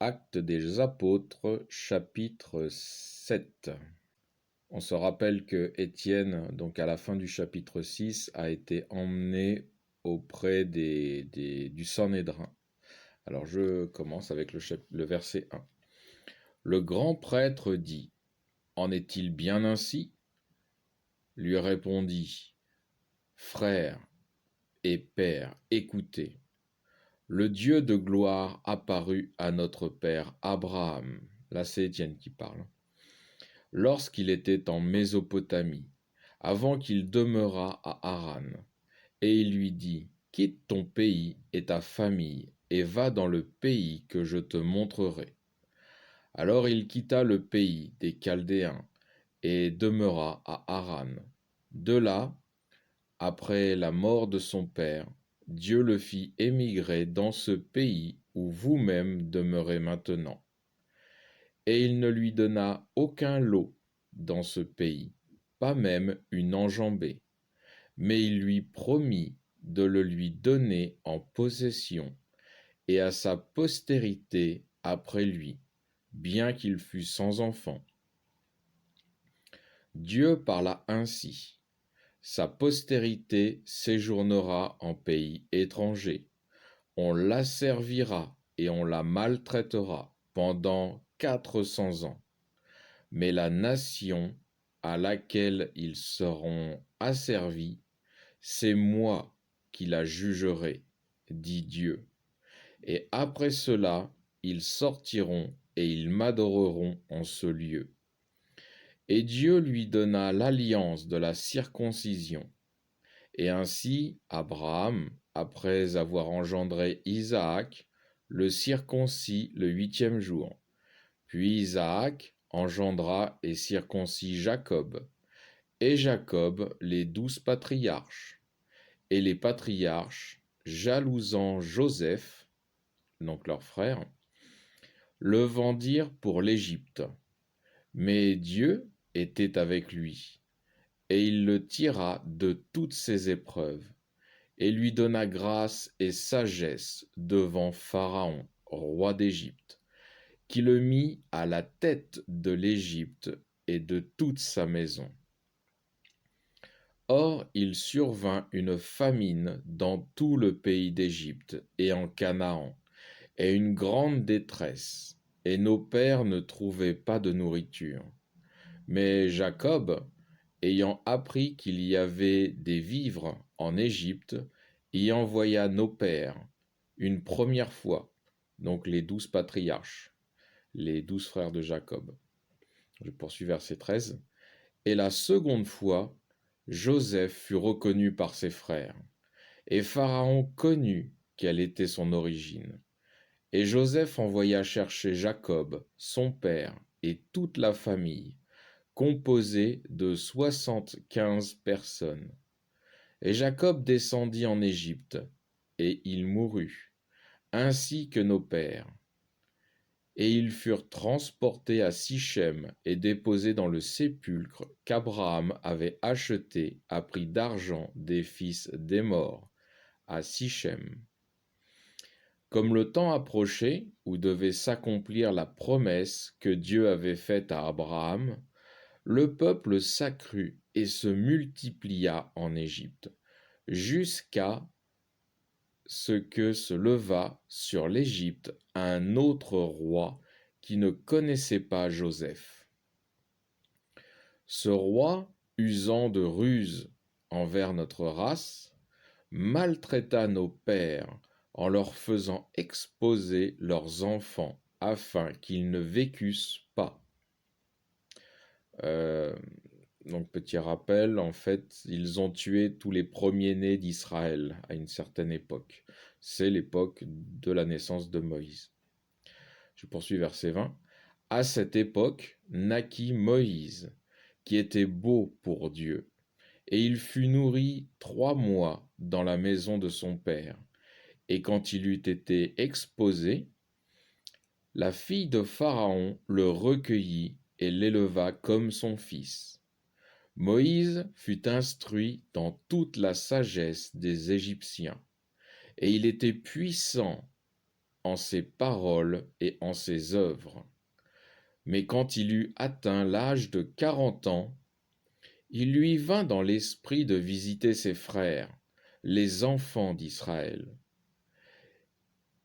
Actes des Apôtres, chapitre 7. On se rappelle que Étienne, donc à la fin du chapitre 6, a été emmené auprès du Sanhédrin. Alors je commence avec le verset 1. Le grand prêtre dit : « En est-il bien ainsi ? » Lui répondit : « Frères et pères, écoutez. Le Dieu de gloire apparut à notre père Abraham. » Là, c'est Étienne qui parle. « Lorsqu'il était en Mésopotamie, avant qu'il demeurât à Haran. Et il lui dit : Quitte ton pays et ta famille, et va dans le pays que je te montrerai. Alors il quitta le pays des Chaldéens et demeura à Haran. De là, après la mort de son père, Dieu le fit émigrer dans ce pays où vous-même demeurez maintenant. Et il ne lui donna aucun lot dans ce pays, pas même une enjambée, mais il lui promit de le lui donner en possession et à sa postérité après lui, bien qu'il fût sans enfant. Dieu parla ainsi. Sa postérité séjournera en pays étranger. On l'asservira et on la maltraitera pendant 400 ans. Mais la nation à laquelle ils seront asservis, c'est moi qui la jugerai, dit Dieu. Et après cela, ils sortiront et ils m'adoreront en ce lieu. Et Dieu lui donna l'alliance de la circoncision. Et ainsi, Abraham, après avoir engendré Isaac, le circoncit le 8e jour. Puis Isaac engendra et circoncit Jacob, et Jacob les 12 patriarches. Et les patriarches, jalousant Joseph, donc leur frère, le vendirent pour l'Égypte. Mais Dieu était avec lui, et il le tira de toutes ses épreuves, et lui donna grâce et sagesse devant Pharaon, roi d'Égypte, qui le mit à la tête de l'Égypte et de toute sa maison. Or il survint une famine dans tout le pays d'Égypte et en Canaan, et une grande détresse, et nos pères ne trouvaient pas de nourriture. Mais Jacob, ayant appris qu'il y avait des vivres en Égypte, y envoya nos pères une première fois, donc les 12 patriarches, les 12 frères de Jacob. Je poursuis verset 13. Et la seconde fois, Joseph fut reconnu par ses frères, et Pharaon connut quelle était son origine. Et Joseph envoya chercher Jacob, son père, et toute la famille, composée de 75 personnes. Et Jacob descendit en Égypte, et il mourut, ainsi que nos pères. Et ils furent transportés à Sichem et déposés dans le sépulcre qu'Abraham avait acheté à prix d'argent des fils d'Hémor, à Sichem. Comme le temps approchait où devait s'accomplir la promesse que Dieu avait faite à Abraham, le peuple s'accrut et se multiplia en Égypte, jusqu'à ce que se leva sur l'Égypte un autre roi qui ne connaissait pas Joseph. Ce roi, usant de ruse envers notre race, maltraita nos pères en leur faisant exposer leurs enfants afin qu'ils ne vécussent pas. Donc petit rappel, en fait, ils ont tué tous les premiers-nés d'Israël à une certaine époque. C'est l'époque de la naissance de Moïse. Je poursuis verset 20. À cette époque naquit Moïse, qui était beau pour Dieu, et il fut nourri 3 mois dans la maison de son père. Et quand il eut été exposé, la fille de Pharaon le recueillit et l'éleva comme son fils. Moïse fut instruit dans toute la sagesse des Égyptiens, et il était puissant en ses paroles et en ses œuvres. Mais quand il eut atteint l'âge de 40 ans, il lui vint dans l'esprit de visiter ses frères, les enfants d'Israël.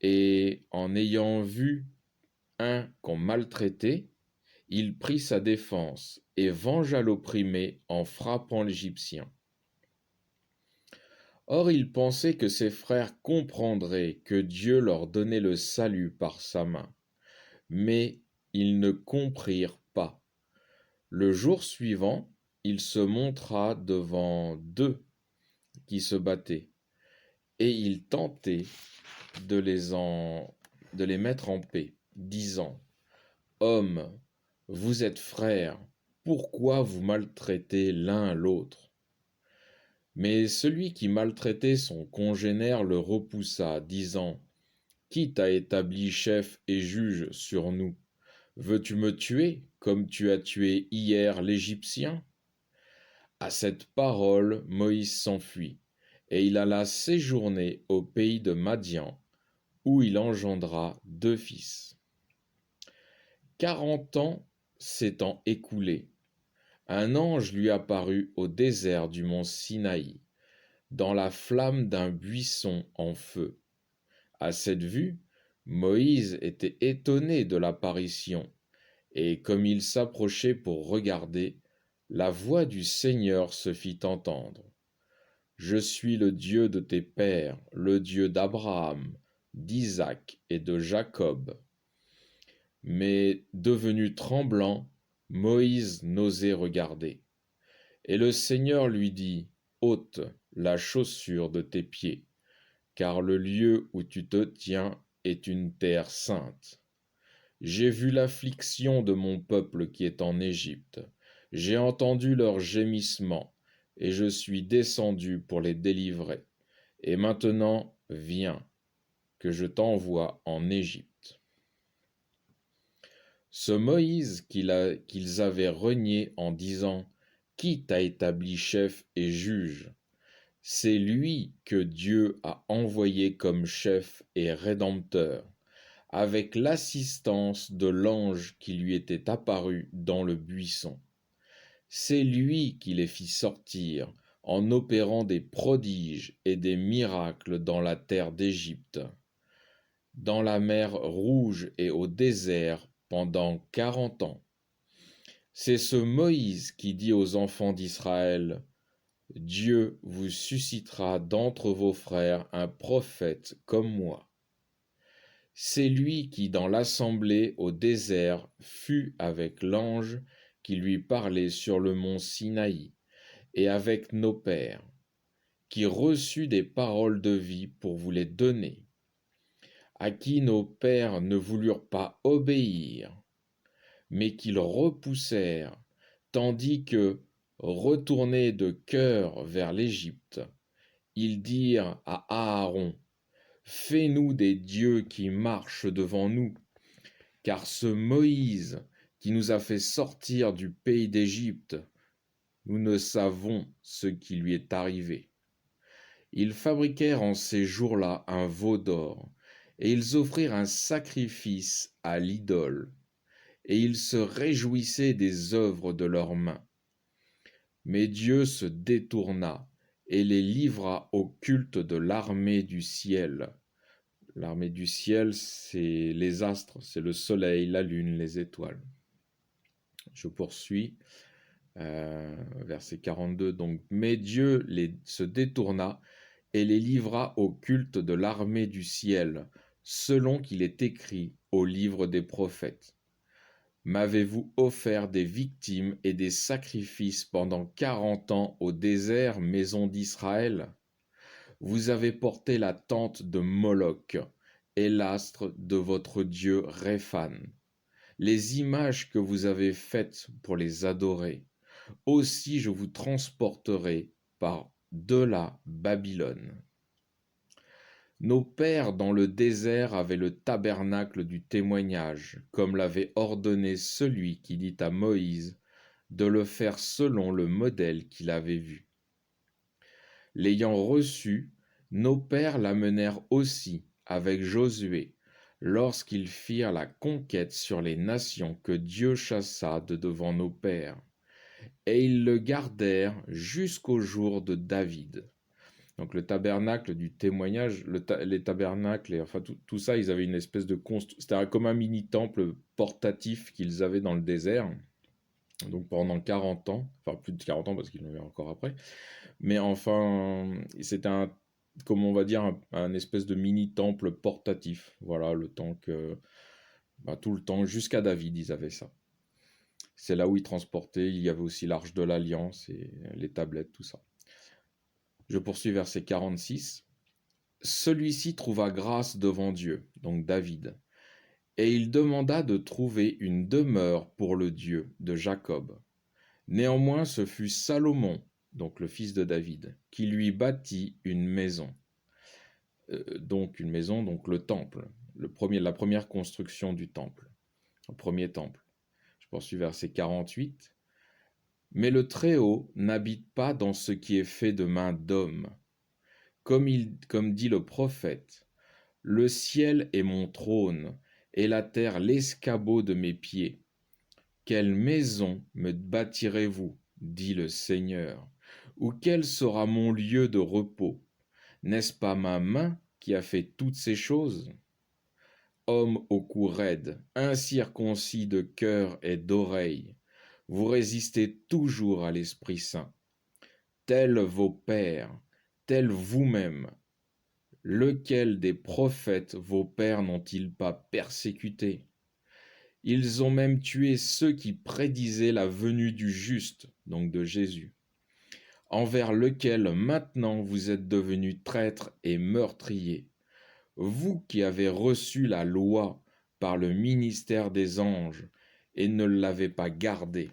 Et en ayant vu un qu'on maltraitait, il prit sa défense et vengea l'opprimé en frappant l'Égyptien. Or il pensait que ses frères comprendraient que Dieu leur donnait le salut par sa main. Mais ils ne comprirent pas. Le jour suivant, il se montra devant deux qui se battaient, et il tentait de les mettre en paix, disant: Hommes, vous êtes frères, pourquoi vous maltraitez l'un l'autre? Mais celui qui maltraitait son congénère le repoussa, disant: Qui t'a établi chef et juge sur nous? Veux-tu me tuer comme tu as tué hier l'Égyptien? À cette parole, Moïse s'enfuit, et il alla séjourner au pays de Madian, où il engendra 2 fils. 40 ans s'étant écoulés, un ange lui apparut au désert du mont Sinaï, dans la flamme d'un buisson en feu. À cette vue, Moïse était étonné de l'apparition, et comme il s'approchait pour regarder, la voix du Seigneur se fit entendre. Je suis le Dieu de tes pères, le Dieu d'Abraham, d'Isaac et de Jacob. Mais devenu tremblant, Moïse n'osait regarder. Et le Seigneur lui dit: Ôte la chaussure de tes pieds, car le lieu où tu te tiens est une terre sainte. J'ai vu l'affliction de mon peuple qui est en Égypte. J'ai entendu leurs gémissements, et je suis descendu pour les délivrer. Et maintenant, viens, que je t'envoie en Égypte. Ce Moïse qu'ils avaient renié en disant: Qui t'a établi chef et juge? C'est lui que Dieu a envoyé comme chef et rédempteur, avec l'assistance de l'ange qui lui était apparu dans le buisson. C'est lui qui les fit sortir en opérant des prodiges et des miracles dans la terre d'Égypte, dans la mer Rouge et au désert pendant 40 ans. C'est ce Moïse qui dit aux enfants d'Israël: Dieu vous suscitera d'entre vos frères un prophète comme moi. C'est lui qui, dans l'assemblée au désert, fut avec l'ange qui lui parlait sur le mont Sinaï, et avec nos pères, qui reçut des paroles de vie pour vous les donner, à qui nos pères ne voulurent pas obéir, mais qu'ils repoussèrent, tandis que, retournés de cœur vers l'Égypte, ils dirent à Aaron: Fais-nous des dieux qui marchent devant nous, car ce Moïse qui nous a fait sortir du pays d'Égypte, nous ne savons ce qui lui est arrivé. Ils fabriquèrent en ces jours-là un veau d'or, et ils offrirent un sacrifice à l'idole, et ils se réjouissaient des œuvres de leurs mains. Mais Dieu se détourna et les livra au culte de l'armée du ciel. L'armée du ciel, c'est les astres, c'est le soleil, la lune, les étoiles. Je poursuis, verset 42. Donc, mais Dieu se détourna et les livra au culte de l'armée du ciel, selon qu'il est écrit au livre des prophètes. M'avez-vous offert des victimes et des sacrifices pendant 40 ans au désert, maison d'Israël? Vous avez porté la tente de Moloch et l'astre de votre dieu Réphan, les images que vous avez faites pour les adorer. Aussi je vous transporterai par delà Babylone. Nos pères dans le désert avaient le tabernacle du témoignage, comme l'avait ordonné celui qui dit à Moïse de le faire selon le modèle qu'il avait vu. L'ayant reçu, nos pères l'amenèrent aussi avec Josué, lorsqu'ils firent la conquête sur les nations que Dieu chassa de devant nos pères, et ils le gardèrent jusqu'au jour de David. Donc le tabernacle du témoignage, les tabernacles, et enfin tout ça, ils avaient une espèce de c'était comme un mini-temple portatif qu'ils avaient dans le désert, donc pendant 40 ans, enfin plus de 40 ans parce qu'ils l'avaient encore après, mais enfin c'était comme on va dire, un espèce de mini-temple portatif, voilà, le temps que, tout le temps, jusqu'à David, ils avaient ça. C'est là où ils transportaient, il y avait aussi l'Arche de l'Alliance et les tablettes, tout ça. Je poursuis verset 46. Celui-ci trouva grâce devant Dieu, donc David, et il demanda de trouver une demeure pour le Dieu de Jacob. Néanmoins, ce fut Salomon, donc le fils de David, qui lui bâtit une maison. Donc une maison, donc le temple, la première construction du temple, le premier temple. Je poursuis verset 48. Mais le Très-Haut n'habite pas dans ce qui est fait de main d'homme. Comme dit le prophète, le ciel est mon trône, et la terre l'escabeau de mes pieds. Quelle maison me bâtirez-vous, dit le Seigneur, ou quel sera mon lieu de repos? N'est-ce pas ma main qui a fait toutes ces choses? Homme au cou raide, incirconcis de cœur et d'oreille, vous résistez toujours à l'Esprit Saint. Tels vos pères, tels vous-même, lequel des prophètes vos pères n'ont-ils pas persécuté? Ils ont même tué ceux qui prédisaient la venue du juste, donc de Jésus, envers lequel maintenant vous êtes devenus traîtres et meurtriers. Vous qui avez reçu la loi par le ministère des anges et ne l'avez pas gardée.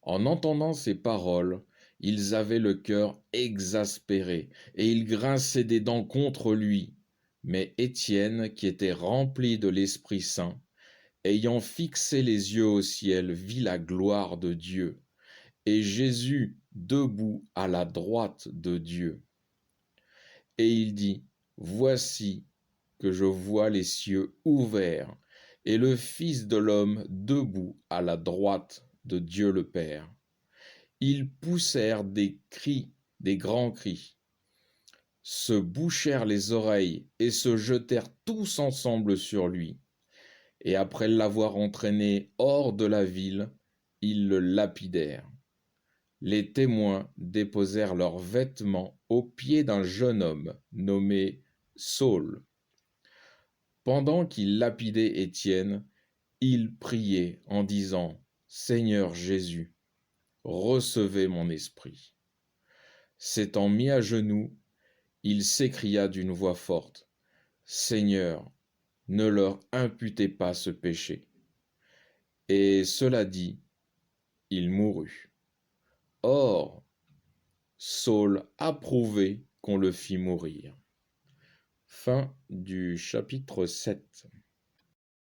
En entendant ces paroles, ils avaient le cœur exaspéré et ils grinçaient des dents contre lui. Mais Étienne, qui était rempli de l'Esprit Saint, ayant fixé les yeux au ciel, vit la gloire de Dieu, et Jésus debout à la droite de Dieu. Et il dit, voici que je vois les cieux ouverts, et le Fils de l'homme debout à la droite de Dieu le Père. Ils poussèrent des cris, des grands cris, se bouchèrent les oreilles et se jetèrent tous ensemble sur lui. Et après l'avoir entraîné hors de la ville, ils le lapidèrent. Les témoins déposèrent leurs vêtements aux pieds d'un jeune homme nommé Saul. Pendant qu'ils lapidaient Étienne, ils priaient en disant, Seigneur Jésus, recevez mon esprit. S'étant mis à genoux, il s'écria d'une voix forte, Seigneur, ne leur imputez pas ce péché. Et cela dit, il mourut. Or, Saul approuvait qu'on le fît mourir. Fin du chapitre 7.